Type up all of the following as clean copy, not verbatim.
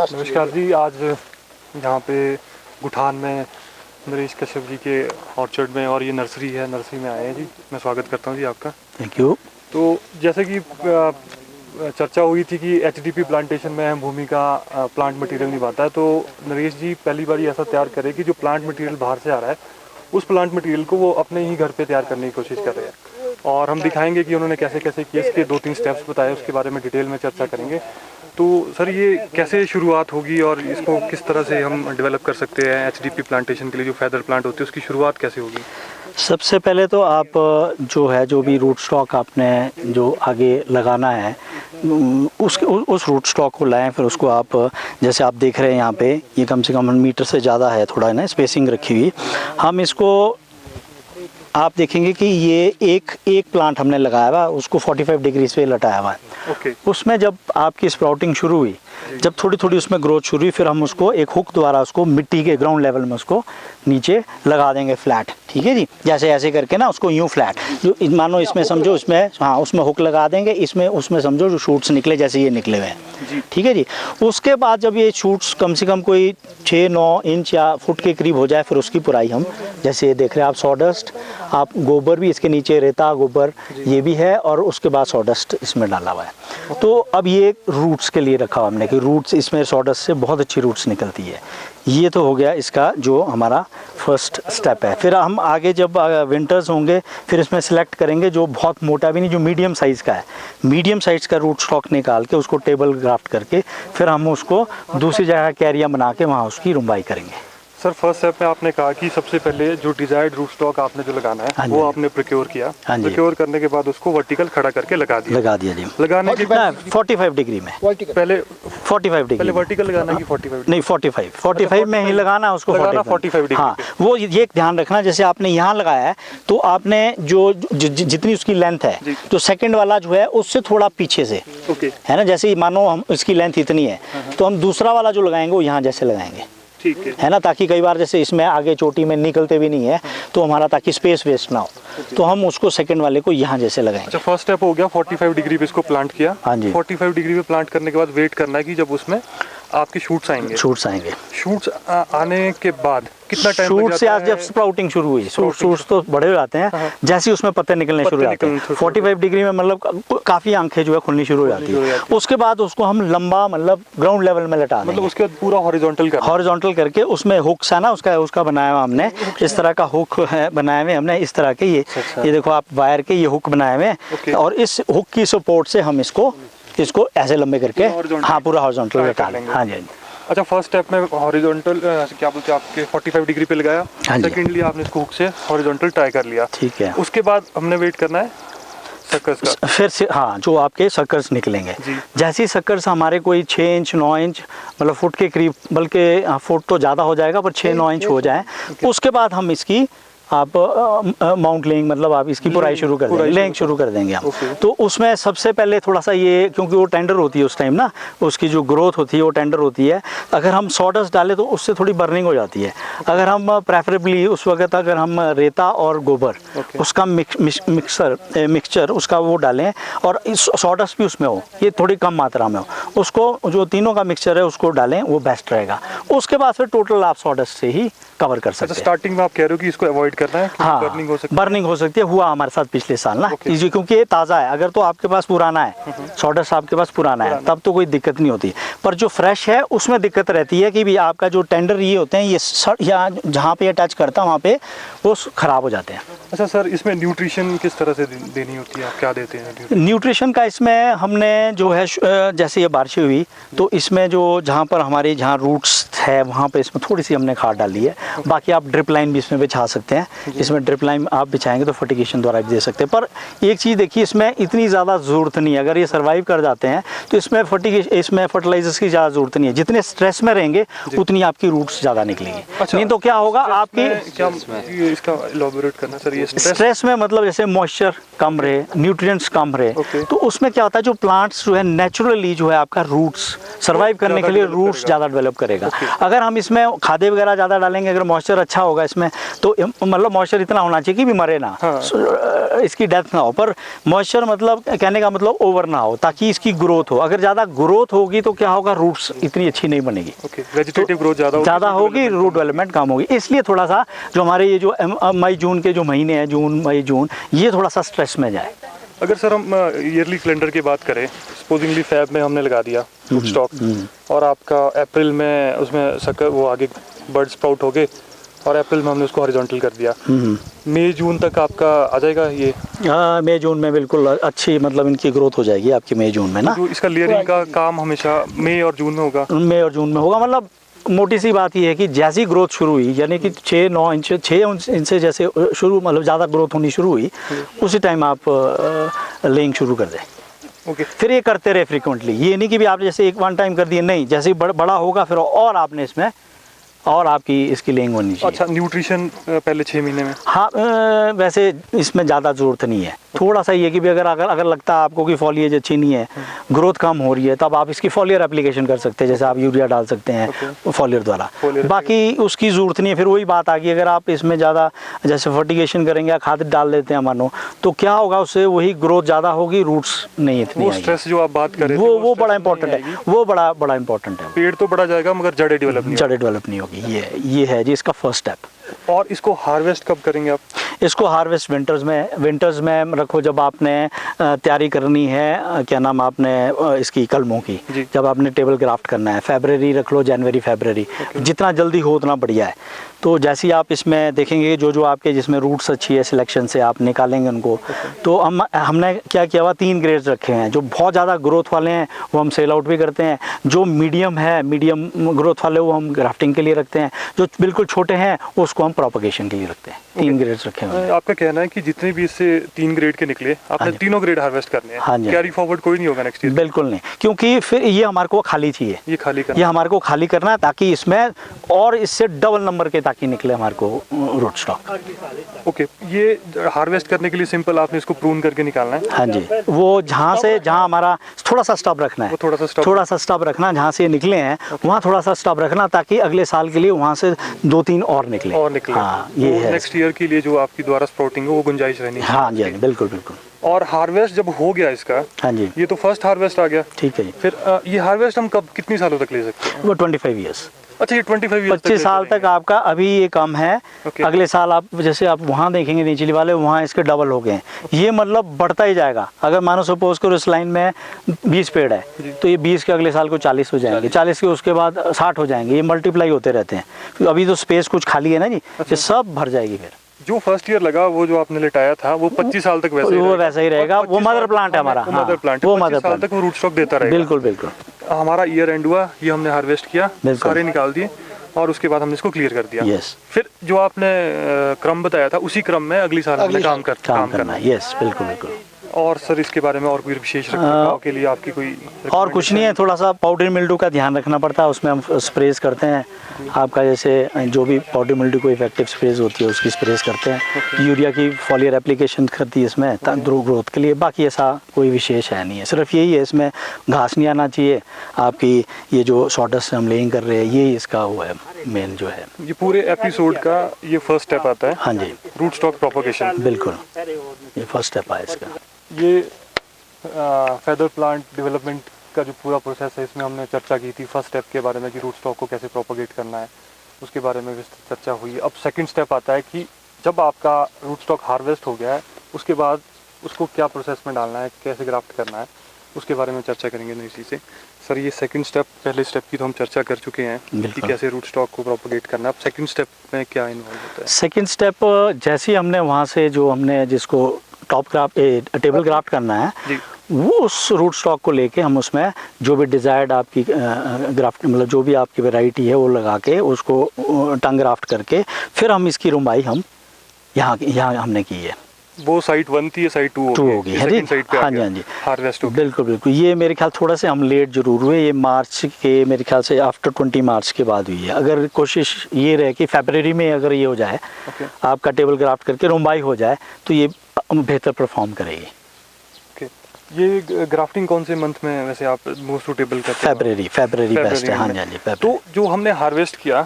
नमस्कार जी। आज यहाँ पे गुठान में नरेश कश्यप जी के ऑर्चर्ड में, और ये नर्सरी है, नर्सरी में आए हैं जी। मैं स्वागत करता हूँ जी आपका। Thank you. तो जैसे कि चर्चा हुई थी कि एचडीपी प्लांटेशन में अहम भूमिका प्लांट मटेरियल निभाता है, तो नरेश जी पहली बार ऐसा तैयार करे कि जो प्लांट मटेरियल बाहर से आ रहा है उस प्लांट मटेरियल को वो अपने ही घर पे तैयार करने की कोशिश कर रहे हैं, और हम दिखाएंगे कि उन्होंने कैसे कैसे किए, इसके 2-3 स्टेप्स बताए, उसके बारे में डिटेल में चर्चा करेंगे। तो सर, ये कैसे शुरुआत होगी और इसको किस तरह से हम डेवलप कर सकते हैं? एचडीपी प्लांटेशन के लिए जो फेदर प्लांट होती है उसकी शुरुआत कैसे होगी? सबसे पहले तो आप जो भी रूट स्टॉक आपने जो आगे लगाना है उस रूट स्टॉक को लाएं। फिर उसको आप जैसे आप देख रहे हैं यहाँ पे, ये कम से कम मीटर से ज़्यादा है, थोड़ा ना स्पेसिंग रखी हुई। हम इसको आप देखेंगे कि ये एक प्लांट हमने लगाया हुआ, उसको 45 डिग्री पे लटाया हुआ है। उसमें जब आपकी स्प्राउटिंग शुरू हुई, जब थोड़ी थोड़ी उसमें ग्रोथ शुरू हुई, फिर हम उसको एक हुक द्वारा उसको मिट्टी के ग्राउंड लेवल में उसको नीचे लगा देंगे फ्लैट। ठीक है जी, जैसे ऐसे करके ना उसको यूं फ्लैट, जो मानो इसमें समझो इसमें, हाँ, उसमें हुक लगा देंगे, इसमें उसमें समझो जो शूट्स निकले जैसे ये निकले हुए हैं। ठीक है जी। उसके बाद जब ये शूट्स कम से कम कोई 6-9 इंच या फुट के करीब हो जाए, फिर उसकी पुराई हम जैसे ये देख रहे हैं आप, सॉडस्ट, आप गोबर भी इसके नीचे, रेता गोबर ये भी है, और उसके बाद सॉडस्ट इसमें डाला हुआ है। तो अब ये रूट्स के लिए रखा हमने कि रूट्स इसमें सॉडस्ट से बहुत अच्छी रूट्स निकलती है। ये तो हो गया इसका जो हमारा फर्स्ट स्टेप है। फिर हम आगे जब विंटर्स होंगे, फिर इसमें सेलेक्ट करेंगे जो बहुत मोटा भी नहीं, जो मीडियम साइज़ का है, मीडियम साइज़ का रूट स्टॉक निकाल के उसको टेबल ग्राफ्ट करके फिर हम उसको दूसरी जगह कैरिया बना के वहाँ उसकी रुंबाई करेंगे। सर, फर्स्ट स्टेप में आपने कहा कि सबसे पहले जो डिजायर्ड रूट स्टॉक आपने जो लगाना है वो आपने प्रोक्योर किया। प्रोक्योर करने के बाद उसको वर्टिकल खड़ा करके लगा दिया जी। लगाने के बाद 45 डिग्री में, पहले 45 डिग्री, पहले वर्टिकल लगाना कि 45 नहीं, 45 में ही लगाना उसको, 45 डिग्री। हाँ, वो ये ध्यान रखना, जैसे आपने यहाँ लगाया है तो आपने जो जितनी उसकी लेंथ है, जो सेकंड वाला जो है उससे थोड़ा पीछे से, है ना, जैसे मानो हम इसकी लेंथ इतनी है तो हम दूसरा वाला जो लगाएंगे वो यहाँ जैसे लगाएंगे, ठीक है ना, ताकि कई बार जैसे इसमें आगे चोटी में निकलते भी नहीं है तो हमारा, ताकि स्पेस वेस्ट ना हो, तो हम उसको सेकंड वाले को यहाँ जैसे लगाएंगे। अच्छा, फर्स्ट स्टेप हो गया, 45 डिग्री पे इसको प्लांट किया। हाँ जी। 45 डिग्री पे प्लांट करने के बाद वेट करना है कि जब उसमें आपके शूट्स आएंगे। शूट्स आने के बाद कितना टाइम लग जाता है? शूट से आज जब स्प्राउटिंग शुरू हुई, शूट्स तो बड़े हो जाते हैं, जैसे उसमें पत्ते निकलने शुरू हो जाते हैं। 45 डिग्री में मतलब काफी आंखें जो है खुलनी शुरू हो जाती है। उसके बाद उसको हम लंबा, मतलब ग्राउंड लेवल में लटा देंगे, मतलब उसके बाद पूरा हॉरिजॉन्टल करके उसमें हुक्स है ना, उसका बनाया हुआ हमने, इस तरह का हुक है बनाए हुए हमने, इस तरह के ये देखो आप, वायर के ये हुक बनाए हुए, और इस हुक की सपोर्ट से हम इसको ऐसे लंबे करके, हाँ, पूरा हॉरिजॉन्टल लटा लेंगे। हाँ जी। अच्छा, फर्स्ट स्टेप में हॉरिजॉन्टल क्या बोलते हैं आपके 45 डिग्री पे लगाया। सेकेंडली आपने इसको हुक से हॉरिजॉन्टल टाई कर लिया। ठीक है। उसके बाद हमने वेट करना है सक्कर्स का। फिर से, हाँ, जो आपके सक्कर्स निकलेंगे, जैसे ही सक्कर्स हमारे कोई 6 इंच 9 इंच, मतलब फुट के करीब, बल्कि फुट तो ज़्यादा हो जाएगा पर 6-9 इंच हो जाए, उसके बाद हम इसकी आप माउंट लेइंग, मतलब आप इसकी पुराई शुरू कर देंगे, लेइंग शुरू कर देंगे हम। तो उसमें सबसे पहले थोड़ा सा ये, क्योंकि वो टेंडर होती है उस टाइम ना, उसकी जो ग्रोथ होती है वो टेंडर होती है, अगर हम सॉडस्ट डालें तो उससे थोड़ी बर्निंग हो जाती है। अगर हम प्रेफरेबली उस वक्त अगर हम रेता और गोबर उसका मिक्सचर उसका वो डालें, और सॉडस्ट भी उसमें हो, ये थोड़ी कम मात्रा में हो, उसको जो तीनों का मिक्सचर है उसको डालें, वो बेस्ट रहेगा। उसके बाद फिर टोटल आप सॉडस्ट से ही कवर कर सकते हैं। स्टार्टिंग में आप कह रहे हो कि इसको अवॉइड करना है, हाँ, बर्निंग हो सकती है। हुआ हमारे साथ पिछले साल ना, क्योंकि ये ताज़ा है। अगर तो आपके पास पुराना है, सॉडस्ट आपके पास पुराना है, तब तो कोई दिक्कत नहीं होती, पर जो फ्रेश है उसमें दिक्कत रहती है कि भी आपका जो टेंडर ये होते हैं, ये या जहाँ पे ये टच करता है वहाँ पे वो ख़राब हो जाते हैं। अच्छा सर, इसमें न्यूट्रिशन किस तरह से देनी होती है, आप क्या देते हैं न्यूट्रिशन का? इसमें हमने जो है, जैसे ये बारिश हुई तो इसमें जो जहाँ पर हमारे जहाँ रूट्स है वहाँ पे इसमें थोड़ी सी हमने खाद डाली है। बाकी आप ड्रिप लाइन भी इसमें बिछा सकते हैं, इसमें ड्रिप लाइन आप बिछाएंगे तो फर्टिगेशन द्वारा भी दे सकते हैं। पर एक चीज़ देखिए, इसमें इतनी ज़्यादा ज़रूरत नहीं है, अगर ये सर्वाइव कर जाते हैं तो इसमें फर्टिलाइजर्स की ज़्यादा ज़रूरत नहीं है। जितने स्ट्रेस में रहेंगे उतनी आपकी रूट्स ज़्यादा निकलेंगी। अच्छा, नहीं तो क्या होगा आपकी, क्या इसका एलॉबोरेट करना सर? ये स्ट्रेस में मतलब जैसे मॉइस्चर कम रहे, न्यूट्रिएंट्स कम रहे, तो उसमें क्या होता है, जो प्लांट्स जो है नेचुरली जो है आपका रूट्स सर्वाइव करने के लिए रूट्स ज़्यादा डेवलप करेगा। अगर हम इसमें खादे वगैरह ज़्यादा डालेंगे, अगर मॉइस्चर अच्छा होगा इसमें, तो मतलब मॉइस्चर इतना होना चाहिए कि भी मरे ना, इसकी डेप्थ ना हो, पर मॉइस्चर मतलब कहने का मतलब ओवर ना हो, ताकि इसकी ग्रोथ हो। अगर ज़्यादा ग्रोथ होगी तो क्या होगा, रूट्स इतनी अच्छी नहीं बनेगी। वेजिटेटिव ग्रोथ ज़्यादा होगी, रूट डेवलपमेंट कम होगी। इसलिए थोड़ा सा जो हमारे ये जो मई जून के जो महीने हैं, जून मई जून, ये थोड़ा सा स्ट्रेस में जाए। अगर सर हम ईयरली कैलेंडर की बात करें, सपोजिंगली फैब में हमने लगा दिया रूट स्टॉक और आपका अप्रैल में उसमें सकर वो आगे बर्ड स्प्राउट हो गए और अप्रैल में हमने उसको हॉरिजॉन्टल कर दिया, मई जून तक आपका आ जाएगा ये? हाँ, मई जून में बिल्कुल अच्छी मतलब इनकी ग्रोथ हो जाएगी आपकी मई जून में ना। तो इसका लेयरिंग का काम हमेशा मई और जून में होगा? मई और जून में होगा। मतलब मोटी सी बात ये है कि जैसी ग्रोथ शुरू हुई, यानी कि 6-9 इंच 6 इंच से जैसे शुरू मतलब ज़्यादा ग्रोथ होनी शुरू हुई, उसी टाइम आप लेइंग शुरू कर दें। फिर ये करते रहे फ्रिक्वेंटली, ये नहीं कि भी आप जैसे एक वन टाइम कर दिए, नहीं, जैसे ही बड़ा होगा फिर और आपने इसमें और आपकी इसकी लेइंग होनी चाहिए। अच्छा, न्यूट्रिशन पहले 6 महीने में? हाँ, वैसे इसमें ज़्यादा ज़रूरत नहीं है। थोड़ा सा ये कि भी अगर लगता है आपको कि फॉलिएज अच्छी नहीं है, ग्रोथ कम हो रही है, तब आप इसकी फॉलियर एप्लीकेशन कर सकते हैं, जैसे आप यूरिया डाल सकते हैं फॉलियर द्वारा। बाकी उसकी ज़रूरत नहीं है। फिर वही बात आ गई, अगर आप इसमें ज़्यादा जैसे फर्टिगेशन करेंगे या खाद डाल देते हैं मानो, तो क्या होगा, उससे वही ग्रोथ ज़्यादा होगी, रूट्स नहीं इतनी आएगी। स्ट्रेस जो आप बात कर रहे थे वो बड़ा इंपॉर्टेंट है, वो बड़ा इंपॉर्टेंट है। पेड़ तो बड़ा जाएगा मगर जड़ें डेवलप नहीं होगी। ये है जी इसका फर्स्ट स्टेप। और इसको हार्वेस्ट कब करेंगे आप? इसको हार्वेस्ट विंटर्स में रखो, जब आपने तैयारी करनी है, क्या नाम, आपने इसकी कलमों की, जब आपने टेबल ग्राफ्ट करना है, फरवरी रख लो, जनवरी फरवरी, जितना जल्दी हो उतना बढ़िया है। तो जैसे ही आप इसमें देखेंगे जो आपके जिसमें रूट्स अच्छी है, सिलेक्शन से आप निकालेंगे उनको। तो हमने क्या किया हुआ, 3 ग्रेड्स रखे हैं। जो बहुत ज़्यादा ग्रोथ वाले हैं वो हम सेल आउट भी करते हैं, जो मीडियम ग्रोथ वाले वो हम ग्राफ्टिंग के लिए रखते हैं, जो बिल्कुल छोटे हैं उसको हम प्रोपगेशन के लिए रखते हैं। 3 ग्रेड्स रखे हैं। आपका कहना है कि जितने भी इससे 3 ग्रेड के निकले, आपने तीनों ग्रेड हार्वेस्ट करने हैं? हाँ जी। कैरी फॉरवर्ड कोई नहीं होगा नेक्स्ट ईयर? बिल्कुल नहीं, क्योंकि फिर ये हमारे को खाली चाहिए, ये हमारे को खाली करना है, ताकि इसमें और इससे डबल नंबर के ताकि निकले हमारे को रूट स्टॉक। ओके, ये हार्वेस्ट करने के लिए सिंपल आपने इसको प्रून करके निकालना है? हाँ जी, वो जहाँ हमारा थोड़ा सा स्टॉप रखना है, थोड़ा सा स्टॉप रखना, जहाँ से निकले हैं वहाँ थोड़ा सा स्टॉप रखना, ताकि अगले साल के लिए वहाँ से 2-3 और निकले। हाँ, ये है नेक्स्ट ईयर के लिए जो आपकी द्वारा स्प्राउटिंग है वो गुंजाइश रहनी है। हाँ जी, बिल्कुल। और हार्वेस्ट जब हो गया इसका, हाँ जी, ये तो फर्स्ट हार्वेस्ट आ गया, ठीक है जी। फिर ये हार्वेस्ट हम कब कितनी सालों तक ले सकते हैं? वो 25 ईयर्स। अच्छा, ये 25 साल तक आपका अभी ये कम है। अगले साल आप जैसे आप वहाँ देखेंगे निचली वाले, वहाँ इसके डबल हो गए। ये मतलब बढ़ता ही जाएगा। अगर मानो सपोज करो इस लाइन में 20 पेड़ है, तो ये 20 के अगले साल को 40 हो जाएंगे, 40 के उसके बाद 60 हो जाएंगे। ये मल्टीप्लाई होते रहते हैं। अभी तो स्पेस कुछ खाली है ना जी, ये सब भर जाएगी। फिर जो फर्स्ट ईयर लगा वो जो आपने लिटाया था वो 25 साल तक वैसा ही रहेगा। वो मदर प्लांट है हमारा, मदर प्लांट, वो 25 साल तक वो रूट स्टॉक देता रहेगा। बिल्कुल। हमारा ईयर एंड हुआ, ये हमने हार्वेस्ट किया, सारे निकाल दिए और उसके बाद हमने इसको क्लियर कर दिया। फिर जो आपने क्रम बताया था उसी क्रम में अगली साल हमने काम करना है। बिल्कुल। और सर इसके बारे में और कोई विशेष रखरखाव के लिए आपकी कोई? और कुछ नहीं है, थोड़ा सा पाउडर मिल्ड्यू का ध्यान रखना पड़ता है, उसमें हम स्प्रेज करते हैं। आपका जैसे जो भी पाउडर मिल्ड्यू को इफेक्टिव स्प्रेज होती है उसकी स्प्रेज करते हैं। यूरिया की फॉलियर एप्लीकेशन करती है इसमें ग्रोथ के लिए। बाकी ऐसा कोई विशेष है नहीं है, सिर्फ यही है इसमें घास नहीं आना चाहिए। आपकी ये जो शॉर्टेस्ट हम लेइंग कर रहे हैं, यही इसका वो है मेन जो है। ये पूरे एपिसोड का ये फर्स्ट स्टेप आता है? हाँ जी, रूट स्टॉक प्रोपगेशन। बिल्कुल, ये फर्स्ट स्टेप है इसका। ये फेदर प्लांट डेवलपमेंट का जो पूरा प्रोसेस है, इसमें हमने चर्चा की थी फर्स्ट स्टेप के बारे में कि रूट स्टॉक को कैसे प्रोपगेट करना है, उसके बारे में विस्तृत चर्चा हुई। अब सेकंड स्टेप आता है कि जब आपका रूट स्टॉक हार्वेस्ट हो गया है, उसके बाद उसको क्या प्रोसेस में डालना है, कैसे ग्राफ्ट करना है, उसके बारे में चर्चा करेंगे इसी से। सर, ये सेकंड स्टेप, पहले स्टेप की तो हम चर्चा कर चुके हैं कि कैसे रूट स्टॉक को प्रोपगेट करना है। अब सेकंड स्टेप में क्या इन्वॉल्व होता है? सेकंड स्टेप जैसे ही हमने वहाँ से जो हमने जिसको टॉप ग्राफ्ट टेबल ग्राफ्ट करना है, वो उस रूट स्टॉक को लेके हम उसमें जो भी डिज़ायर्ड आपकी ग्राफ्ट मतलब जो भी आपकी वैरायटी है वो लगा के उसको टंग ग्राफ्ट करके फिर हम इसकी रुंबाई हम यहाँ हमने की है। वो साइट 1 थी, साइट 2 होगी है जी। हाँ जी, हार्वेस्ट हो गया। बिल्कुल। ये मेरे ख्याल थोड़ा से हम लेट जरूर हुए, ये मार्च के मेरे ख्याल से आफ्टर 20 मार्च के बाद हुई है। अगर कोशिश ये रहे कि फरवरी में अगर ये हो जाए, आपका टेबल ग्राफ्ट करके रुंबाई हो जाए, तो ये बेहतर परफॉर्म करेगी। ये ग्राफ्टिंग कौन से मंथ में वैसे आप मोस्ट सूटेबल करते हैं? फरवरी बेस्ट है। हाँ जी। तो जो हमने हार्वेस्ट किया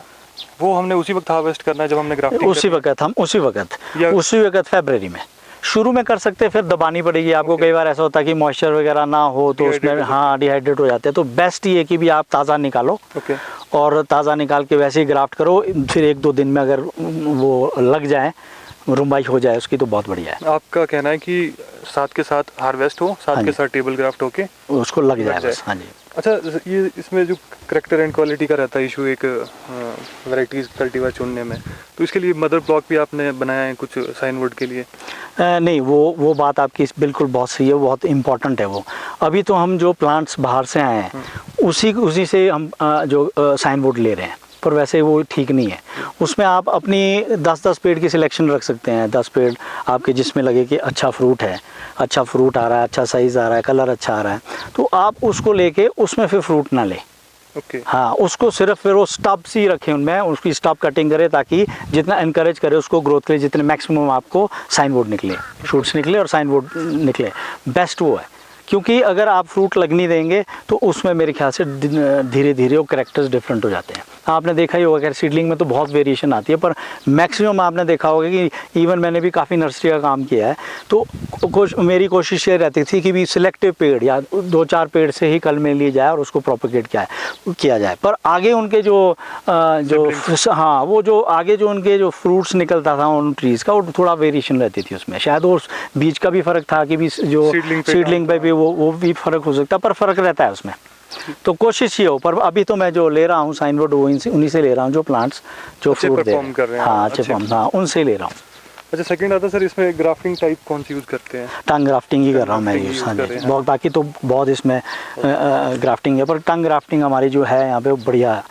वो हमने उसी वक्त हार्वेस्ट करना है जब हमने ग्राफ्टिंग उसी वक्त फरवरी में शुरू में कर सकते हैं, फिर दबानी पड़ेगी आपको। कई बार ऐसा होता है कि मॉइस्चर वगैरह ना हो तो उसमें हाँ डिहाइड्रेट हो जाते हैं। तो बेस्ट ये कि भी आप ताज़ा निकालो और ताज़ा निकाल के वैसे ही ग्राफ्ट करो। फिर 1-2 दिन में अगर वो लग जाए, रुम्बाई हो जाए उसकी, तो बहुत बढ़िया है। आपका कहना है कि साथ के साथ हार्वेस्ट हो, साथ के साथ टेबल ग्राफ्ट होके उसको लग जाए बस। हाँ जी। अच्छा, ये इसमें जो करेक्टर एंड क्वालिटी का रहता है इशू एक वैरायटीज़ कल्टीवा चुनने में, तो इसके लिए मदर ब्लॉक भी आपने बनाया है कुछ साइनवुड के लिए? नहीं, वो बात आपकी बिल्कुल बहुत सही है, बहुत इम्पॉर्टेंट है वो। अभी तो हम जो प्लांट्स बाहर से आए हैं उसी से हम जो साइनवुड ले रहे हैं, पर वैसे वो ठीक नहीं है। उसमें आप अपनी 10-10 पेड़ की सिलेक्शन रख सकते हैं। 10 पेड़ आपके जिसमें लगे कि अच्छा फ्रूट है, अच्छा फ्रूट आ रहा है, अच्छा साइज़ आ रहा है, कलर अच्छा आ रहा है, तो आप उसको लेके उसमें फिर फ्रूट ना लें। हाँ, उसको सिर्फ फिर वो स्टब्स ही रखें उनमें, उसकी स्टब कटिंग करें ताकि जितना इनकरेज करे उसको ग्रोथ के लिए, जितने मैक्सिमम आपको साइनवुड निकले, शूट्स निकले और साइनवुड निकले, बेस्ट वो है। क्योंकि अगर आप फ्रूट लगने देंगे तो उसमें मेरे ख्याल से धीरे धीरे वो करैक्टर्स डिफरेंट हो जाते हैं। आपने देखा ही होगा कि सीडलिंग में तो बहुत वेरिएशन आती है, पर मैक्सिमम आपने देखा होगा कि इवन मैंने भी काफ़ी नर्सरी का काम किया है, तो मेरी कोशिश ये रहती थी कि भी सिलेक्टिव पेड़ या 2-4 पेड़ से ही कल में लिए जाए और उसको प्रोपेगेट किया जाए। पर आगे उनके हाँ, वो जो आगे जो उनके जो फ्रूट्स निकलता था उन ट्रीज़ का, वो थोड़ा वेरिएशन रहती थी उसमें। शायद वो बीज का भी फ़र्क था कि भी जो सीडलिंग पे भी वो भी फ़र्क हो सकता है, पर फ़र्क रहता है उसमें। तो कोशिश ये हो। पर अभी तो मैं जो ले रहा हूँ साइनवुड उन्हीं से ले रहा हूँ जो प्लांट्स जो फ्रूट दे रहे हैं। हाँ, अच्छे फॉर्म, हाँ, उनसे ले रहा हूँ। अच्छा, सेकंड आता सर, इसमें ग्राफ्टिंग टाइप कौन सी यूज़ करते हैं? टंग ग्राफ्टिंग ही कर रहा हूँ मैं यूज़। हाँ जी, बहुत बाकी तो बहुत इसमें ग्राफ्टिंग है, पर टंग ग्राफ्टिंग हमारी जो है यहाँ पे वो बढ़िया है,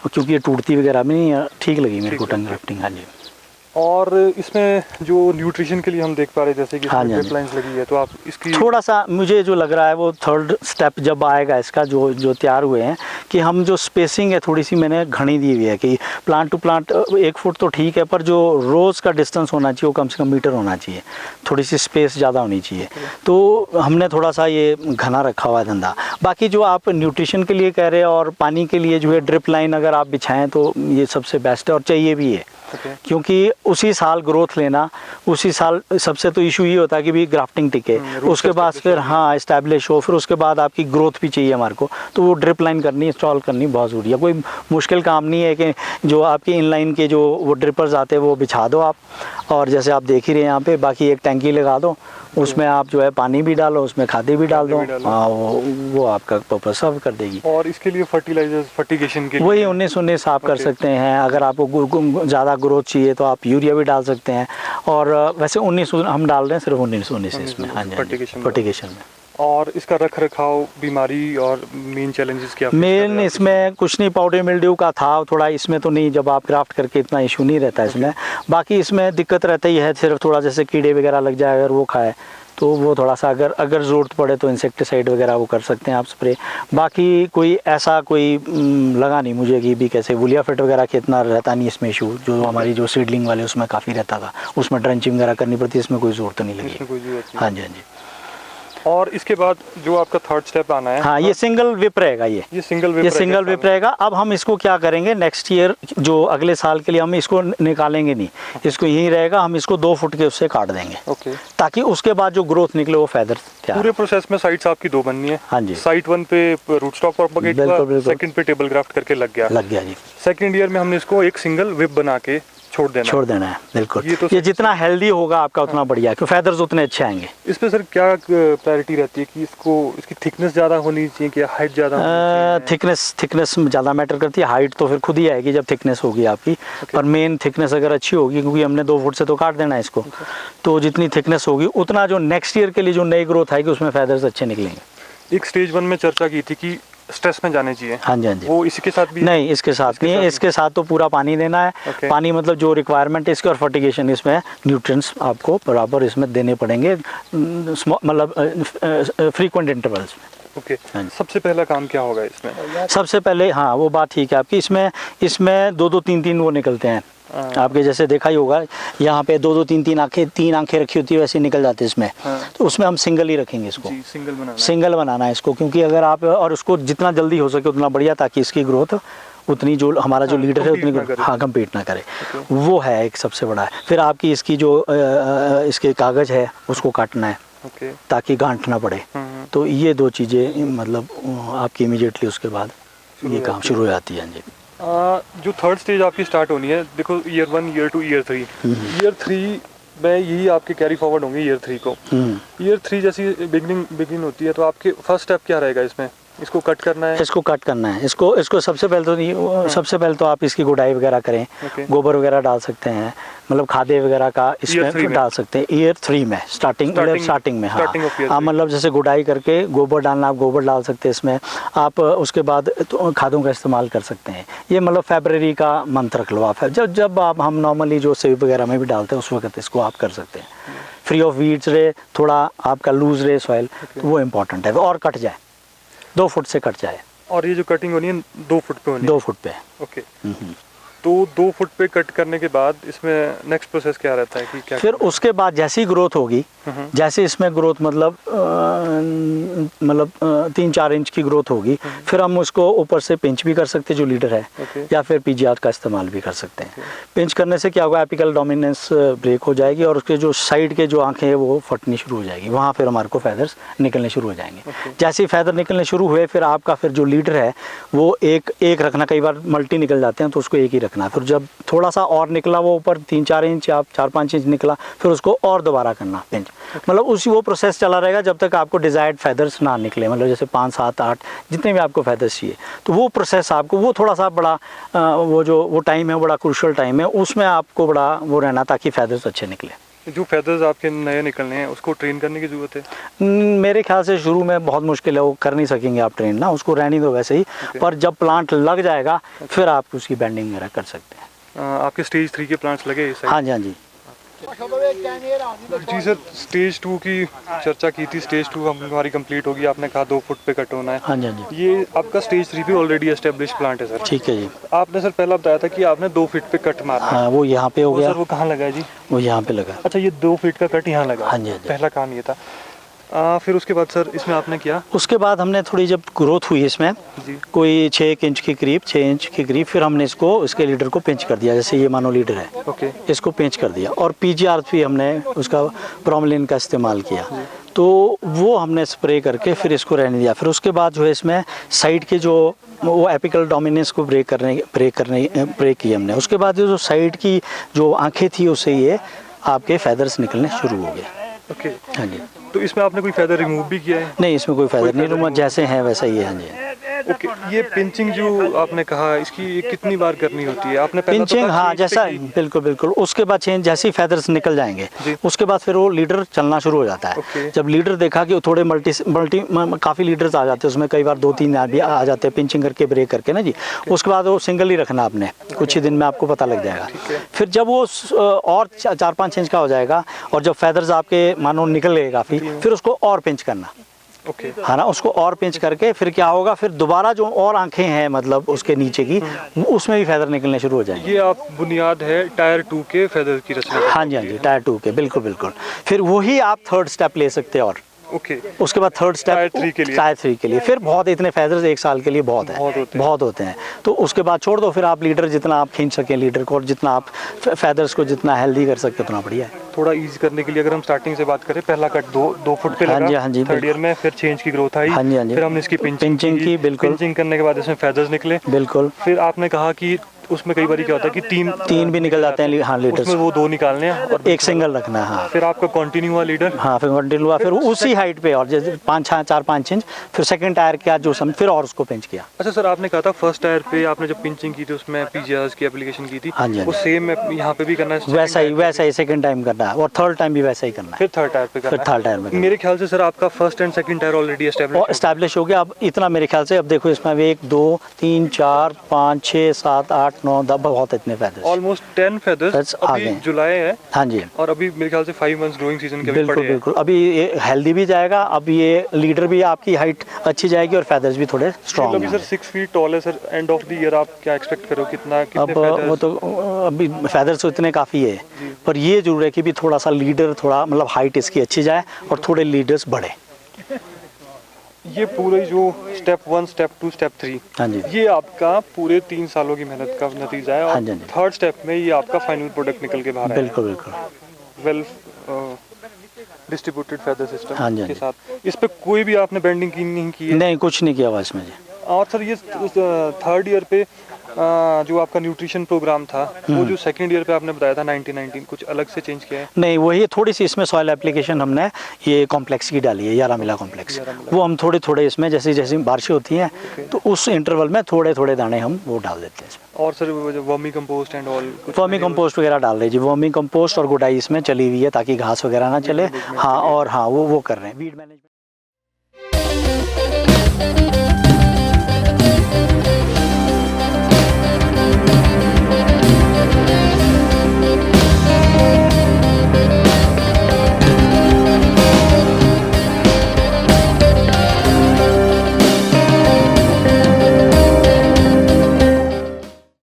क्योंकि ये टूटती वगैरह भी नहीं, ठीक लगी मेरे को टंग ग्राफ्टिंग। हाँ जी। और इसमें जो न्यूट्रिशन के लिए हम देख पा रहे हैं जैसे कि ड्रिप लाइंस लगी है, तो आप इसकी थोड़ा सा मुझे जो लग रहा है वो थर्ड स्टेप जब आएगा इसका, जो तैयार हुए हैं, कि हम जो स्पेसिंग है थोड़ी सी मैंने घनी दी हुई है कि प्लांट टू प्लांट 1 फुट तो ठीक है, पर जो रोज़ का डिस्टेंस होना चाहिए वो कम से कम मीटर होना चाहिए, थोड़ी सी स्पेस ज़्यादा होनी चाहिए। तो हमने थोड़ा सा ये घना रखा हुआ है धंधा। बाकी जो आप न्यूट्रिशन के लिए कह रहे हैं और पानी के लिए जो है ड्रिप लाइन अगर आप बिछाएँ तो ये सबसे बेस्ट है और चाहिए भी है। क्योंकि उसी साल ग्रोथ लेना, उसी साल सबसे तो इशू ये होता है कि भी ग्राफ्टिंग टिके, उसके बाद फिर हाँ इस्टेब्लिश हो, फिर उसके बाद आपकी ग्रोथ भी चाहिए हमारे को, तो वो ड्रिप लाइन करनी, इंस्टॉल करनी बहुत ज़रूरी है। कोई मुश्किल काम नहीं है कि जो आपके इनलाइन के जो वो ड्रिपर्स आते हैं वो बिछा दो आप, और जैसे आप देख ही रहे हैं यहाँ पे, बाकी एक टैंकी लगा दो, उसमें आप जो है पानी भी डालो, उसमें खादी भी डाल दो, हाँ वो आपका पर्पज सर्व कर देगी। और इसके लिए फर्टिलाइजर्स, फर्टिगेशन के लिए वही 19-19 आप कर सकते हैं। अगर आपको ज़्यादा ग्रोथ चाहिए तो आप यूरिया भी डाल सकते हैं, और वैसे 19 हम डाल रहे हैं सिर्फ 19 इसमें। हाँ जी, फर्टिगेशन में। और इसका रख रखाव, बीमारी और मेन चैलेंजेस क्या? मेन इसमें कुछ नहीं, पाउडर मिल्ड्यू का था थोड़ा, इसमें तो नहीं, जब आप ग्राफ्ट करके इतना इशू नहीं रहता इसमें। बाकी इसमें दिक्कत रहता ही है सिर्फ थोड़ा, जैसे कीड़े वगैरह लग जाए अगर वो खाए तो वो थोड़ा सा, अगर ज़रूरत पड़े तो इंसेक्टिसाइड वगैरह वो कर सकते हैं आप स्प्रे। बाकी कोई ऐसा कोई लगा नहीं मुझे कि भी कैसे वुलिया फिट वगैरह के इतना रहता नहीं इसमें इशू, जो हमारी जो सीडलिंग वाले उसमें काफ़ी रहता था, उसमें ड्रंचिंग वगैरह करनी पड़ती है, इसमें कोई ज़रूरत नहीं लगी। हाँ जी, हाँ जी। और इसके बाद जो आपका थर्ड स्टेप आना है, हाँ, ये सिंगल विप रहेगा, ये सिंगल विप रहेगा। अब हम इसको क्या करेंगे नेक्स्ट ईयर, जो अगले साल के लिए हम इसको निकालेंगे नहीं, इसको यहीं रहेगा, हम इसको 2 फुट के उससे काट देंगे, ताकि उसके बाद जो ग्रोथ निकले वो फेदर तैयार। पूरे प्रोसेस में साइट्स आपकी 2 बननी है। हाँ जी। साइट 1 पे रूट स्टॉक प्रोपेगेट हुआ, सेकंड पे टेबल ग्राफ्ट करके लग गया जी। सेकंड ईयर में हमने इसको एक सिंगल विप बना के छोड़ देना है। बिल्कुल, ये जितना हेल्दी होगा आपका उतना बढ़िया है, क्योंकि फेदर्स उतने अच्छे आएंगे। इस पे सर क्या प्रायोरिटी रहती है कि इसकी थिकनेस ज़्यादा होनी चाहिए कि हाइट ज़्यादा होनी चाहिए? थिकनेस ज़्यादा मैटर करती है, हाइट तो फिर खुद ही आएगी जब थिकनेस होगी आपकी। पर मेन थिकनेस अगर अच्छी होगी, क्योंकि हमने 2 फुट से तो काट देना है इसको, तो जितनी थिकनेस होगी उतना जो नेक्स्ट ईयर के लिए जो नई ग्रोथ आएगी उसमें फेदर्स अच्छे निकलेंगे। एक स्टेज 1 में चर्चा की थी कि स्ट्रेस में जाने चाहिए। हाँ जी, हाँ जी। वो इसके साथ भी नहीं, इसके साथ नहीं है, इसके साथ तो पूरा पानी देना है। पानी मतलब जो रिक्वायरमेंट है इसकी, और फर्टिगेशन इसमें न्यूट्रिएंट्स आपको बराबर इसमें देने पड़ेंगे, मतलब फ्रीक्वेंट इंटरवल्स में। सबसे पहला काम क्या होगा इसमें? सबसे पहले, हाँ वो बात ठीक है आपकी, इसमें 2-2 3-3 वो निकलते हैं आपके, जैसे देखा ही होगा यहाँ पे 2-2 3-3 आंखें, 3 आंखें रखी होती है, वैसे निकल जाते हैं इसमें। तो उसमें हम सिंगल ही रखेंगे इसको, सिंगल बनाना है इसको, क्योंकि अगर आप, और उसको जितना जल्दी हो सके उतना बढ़िया, ताकि इसकी ग्रोथ उतनी जो हमारा जो लीडर है उतनी हाँ कम्पीट ना करे, वो है एक सबसे बड़ा है। फिर आपकी इसकी जो इसके कागज़ है उसको काटना है ताकि गांठ ना पड़े। तो ये दो चीज़ें मतलब आपकी इमीडिएटली उसके बाद ये काम शुरू हो जाती है। जी जो थर्ड स्टेज आपकी स्टार्ट होनी है, देखो ईयर 1, ईयर 2, ईयर 3, ईयर 3 में यही आपके कैरी फॉरवर्ड होंगे ईयर 3 को। ईयर 3 जैसी बिगिनिंग होती है तो आपके फर्स्ट स्टेप क्या रहेगा इसमें? इसको कट करना है, इसको कट करना है। इसको सबसे पहले तो आप इसकी गुड़ाई वगैरह करें, गोबर वगैरह डाल सकते हैं, मतलब खादे वगैरह का इसमें डाल सकते हैं ईयर 3 में स्टार्टिंग में। हाँ आप मतलब जैसे गुड़ाई करके गोबर डालना, आप गोबर डाल सकते हैं इसमें। आप उसके बाद तो खादों का इस्तेमाल कर सकते हैं। ये मतलब फेब्रुअरी का मंथ रख लो आप, जब आप हम नॉर्मली जो सेब वगैरह में भी डालते हैं उस वक्त इसको आप कर सकते हैं। फ्री ऑफ वीड्स रहे, थोड़ा आपका लूज रहे सॉइल, वो इम्पोर्टेंट है। और कट जाए 2 फुट से कट जाए। और ये जो कटिंग होनी है 2 फुट पे होनी है? 2 फुट पे। ओके। तो 2 फुट पे कट करने के बाद इसमें नेक्स्ट प्रोसेस क्या रहता है कि क्या? फिर उसके बाद जैसी ग्रोथ होगी, जैसे इसमें ग्रोथ मतलब 3-4 इंच की ग्रोथ होगी, फिर हम उसको ऊपर से पिंच भी कर सकते हैं जो लीडर है, या फिर पीजीआर का इस्तेमाल भी कर सकते हैं। पिंच करने से क्या होगा, एपिकल डोमिनेंस ब्रेक हो जाएगी और उसके जो साइड के जो आंखें हैं वो फटनी शुरू हो जाएगी। वहाँ फिर हमारे को फैदर्स निकलने शुरू हो जाएंगे। जैसे ही फैदर निकलने शुरू हुए फिर आपका फिर जो लीडर है वो एक रखना, कई बार मल्टी निकल जाते हैं तो उसको एक ही रखना। फिर जब थोड़ा सा और निकला वो ऊपर 3-4 इंच या 4-5 इंच निकला, फिर उसको और दोबारा करना पिंच। मतलब उसी वो प्रोसेस चला रहेगा जब तक आपको डिजायर्ड फैदर्स ना निकले, मतलब जैसे 5, 7, 8 जितने भी आपको फैदर्स चाहिए। तो वो प्रोसेस आपको वो थोड़ा सा बड़ा वो टाइम है, बड़ा क्रूशियल टाइम है, उसमें आपको बड़ा वो रहना ताकि फैदर्स अच्छे निकले। जो फैदर्स आपके नए निकलने हैं उसको ट्रेन करने की ज़रूरत है? मेरे ख्याल से शुरू में बहुत मुश्किल है, वो कर नहीं सकेंगे आप ट्रेन ना, उसको रहने दो वैसे ही। पर जब प्लांट लग जाएगा फिर आप उसकी बेंडिंग वगैरह कर सकते हैं। आपके स्टेज 3 के प्लांट्स लगे? हाँ जी, हाँ जी जी सर। स्टेज 2 की चर्चा की थी, स्टेज 2 हमारी कंप्लीट होगी, आपने कहा 2 फुट पे कट होना है। हाँ जी, हाँ जी। ये आपका स्टेज 3 भी ऑलरेडी एस्टेब्लिश प्लांट है सर? ठीक है जी। आपने सर पहला बताया था कि आपने 2 फीट पे कट मारना है। हाँ, वो यहाँ पे हो गया। सर वो कहाँ लगा है जी? वो यहाँ पे लगा। अच्छा, ये 2 फीट का कट यहाँ लगा? हाँ जी, हाँ जी। पहला काम ये था। फिर उसके बाद सर इसमें आपने किया? उसके बाद हमने थोड़ी जब ग्रोथ हुई इसमें कोई 6 इंच के करीब, फिर हमने इसके लीडर को पिंच कर दिया। जैसे ये मानो लीडर है, ओके, इसको पिंच कर दिया। और पीजीआर भी हमने उसका ब्रोमेलिन का इस्तेमाल किया, तो वो हमने स्प्रे करके फिर इसको रहने दिया। फिर उसके बाद जो है इसमें साइड के जो वो एपिकल डोमिनेंस को ब्रेक किया हमने। उसके बाद जो साइड की जो आंखें थी उससे ये आपके फैदर्स निकलने शुरू हो गए। ओके। हाँ जी। तो इसमें आपने कोई फैदर रिमूव भी किया है? नहीं, इसमें कोई फैदर नहीं रिमूव, जैसे हैं वैसा ही है। हाँ जी। ओके। ये पिंचिंग जो आपने कहा इसकी कितनी बार करनी होती है? आपने पिंचिंग, हाँ जैसा बिल्कुल। उसके बाद चेंज जैसे ही फैदर्स निकल जाएंगे उसके बाद फिर वो लीडर चलना शुरू हो जाता है। जब लीडर देखा कि थोड़े मल्टी काफ़ी लीडर्स आ जाते हैं उसमें, कई बार 2-3 भी आ जाते हैं पिंचिंग करके ब्रेक करके ना जी। उसके बाद वो सिंगल ही रखना आपने, कुछ ही दिन में आपको पता लग जाएगा। फिर जब वो और 4-5 इंच का हो जाएगा और जब फैदर्स आपके मानो निकल गए काफ़ी, फिर उसको और पिंच करना। ओके। है ना, उसको और पिंच करके फिर क्या होगा, फिर दोबारा जो और आंखें हैं मतलब उसके नीचे की उसमें भी फैदर निकलने शुरू हो जाएंगे। ये आप बुनियाद है टायर 2 के फैदर की रचना? हाँ जी, टायर 2 के बिल्कुल। फिर वही आप थर्ड स्टेप ले सकते हैं। और ओके, उसके बाद थर्ड स्टेप टायर 3 के लिए फिर बहुत इतने फैदर्स 1 साल के लिए बहुत होते हैं। तो उसके बाद छोड़ दो, फिर आप लीडर जितना आप खींच सकें लीडर को, और जितना आप फैदर्स को जितना हेल्दी कर सकते उतना बढ़िया है। थोड़ा इजी करने के लिए अगर हम स्टार्टिंग से बात करें, पहला कट 2 फुट पे लगा। हाँ जी। थर्ड ईयर में फिर चेंज की ग्रोथ आई। हाँ जी। फिर हमने इसकी पिंचिंग की। बिल्कुल। पिंचिंग करने के बाद इसमें फैदर्स निकले। बिल्कुल। फिर आपने कहा कि उसमें कई बार क्या होता है कि तीन भी निकल जाते हैं। हाँ, लीडर्स उसमें वो 2 निकालने हैं और एक सिंगल रखना है। हाँ, फिर आपका कंटिन्यू हुआ लीडर। हाँ, फिर कंटिन्यू हुआ, फिर उसी हाइट पे और जैसे 4-5 इंच फिर सेकंड टायर किया जो फिर और उसको पिंच किया। अच्छा सर, आपने कहा था फर्स्ट टायर पे आपने जब पिंचिंग की थी उसमें पीजीआर की एप्लीकेशन की थी। हाँ जी। वो सेम यहाँ पे भी करना है? वैसा ही सेकंड टाइम करना है और थर्ड टाइम भी वैसा ही करना है। फिर थर्ड टायर पे करना है? थर्ड टायर में। मेरे ख्याल से सर आपका first and second tier already establish हो गया। अब इतना मेरे ख्याल से, अब देखो इसमें 1 2 3 4 5 6 7 8 9 10 बहुत इतने फैदर्स, ऑलमोस्ट 10 फैदर्स अभी जुलाई है। हाँ जी। और अभी मेरे ख्याल से 5 मंथ्स ग्रोइंग सीजन के बिल्कुल। अभी ये हेल्दी भी जाएगा, अब ये लीडर भी आपकी हाइट अच्छी जाएगी और फैदर्स भी थोड़े स्ट्रॉन्ग होंगे। सर 6 फीट टॉल है sir, end of the year आप क्या एक्सपेक्ट करो, कितने वो तो अभी फैदर्स तो इतने काफ़ी है, पर ये जरूर है कि भी थोड़ा सा लीडर थोड़ा मतलब हाइट इसकी अच्छी जाए और थोड़े लीडर्स बढ़े। ये पूरे जो स्टेप 1, स्टेप 2, स्टेप 3, हाँ जी, ये आपका पूरे 3 सालों की मेहनत का नतीजा है। हाँ और जी, हाँ जी। थर्ड स्टेप में ये आपका फाइनल प्रोडक्ट निकल के बाहर आया बिल्कुल बिल्कुल। वेल डिस्ट्रीब्यूटेड फेदर सिस्टम हाँ जी, हाँ के जी। साथ। इस पे कोई भी आपने बेंडिंग की नहीं की है? नहीं, कुछ नहीं किया हुआ इसमें जी। और सर ये थर्ड ईयर पे जो आपका न्यूट्रिशन प्रोग्राम था, वो जो सेकंड ईयर पे आपने बताया था 1919, कुछ अलग से चेंज किया है? नहीं, वही थोड़ी सी इसमें सॉइल एप्लीकेशन हमने ये कॉम्प्लेक्स की डाली है, यारामिला कॉम्प्लेक्स। वो हम थोड़े थोड़े इसमें जैसे जैसे बारिशें होती हैं तो उस इंटरवल में थोड़े थोड़े दाने हम वो डाल देते हैं इसमें। और सर वो जो vermi compost and all? Vermi compost वगैरह डाल रहे जी, वर्मी कंपोस्ट और गुडाई इसमें चली हुई है ताकि घास वगैरह ना चले। हाँ, और हाँ वो कर रहे हैं वीड मैनेजमेंट।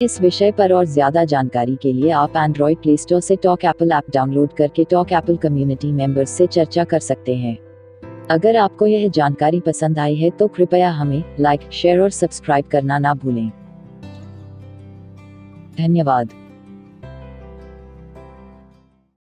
इस विषय पर और ज्यादा जानकारी के लिए आप एंड्रॉइड प्ले स्टोर से टॉक एप्पल ऐप डाउनलोड करके टॉक एप्पल कम्युनिटी मेंबर्स से चर्चा कर सकते हैं। अगर आपको यह जानकारी पसंद आई है तो कृपया हमें लाइक, शेयर और सब्सक्राइब करना ना भूलें। धन्यवाद।